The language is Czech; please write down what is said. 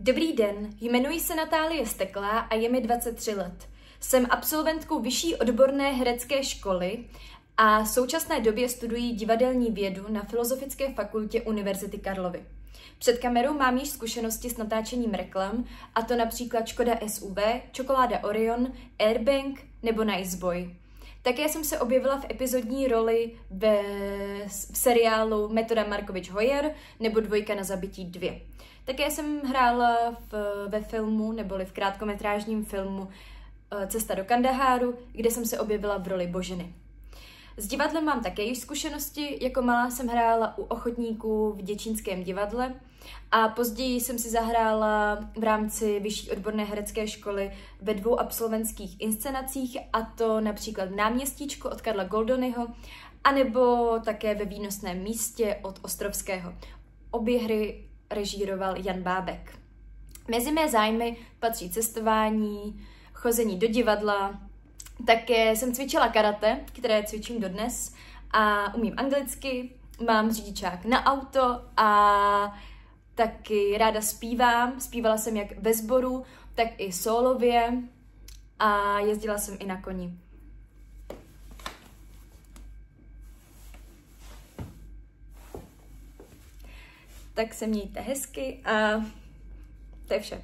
Dobrý den, jmenuji se Natálie Steklá a je mi 23 let. Jsem absolventkou vyšší odborné herecké školy a v současné době studuji divadelní vědu na Filozofické fakultě Univerzity Karlovy. Před kamerou mám již zkušenosti s natáčením reklam, a to například Škoda SUV, Čokoláda Orion, Airbank nebo Niceboy. Také jsem se objevila v epizodní roli v seriálu Metoda Markovič-Hoyer nebo Dvojka na zabití 2. Také jsem hrála ve filmu, neboli v krátkometrážním filmu Cesta do Kandaháru, kde jsem se objevila v roli Boženy. S divadlem mám také již zkušenosti, jako malá jsem hrála u ochotníků v Děčínském divadle a později jsem si zahrála v rámci vyšší odborné herecké školy ve 2 absolventských inscenacích, a to například v Náměstíčku od Karla Goldonyho, anebo také ve Výnosném místě od Ostrovského. Obě hry režíroval Jan Bábek. Mezi mé zájmy patří cestování, chození do divadla. Také jsem cvičila karate, které cvičím dodnes, a umím anglicky, mám řidičák na auto a taky ráda zpívám. Zpívala jsem jak ve sboru, tak i sólově a jezdila jsem i na koni. Tak se mějte hezky a to je vše.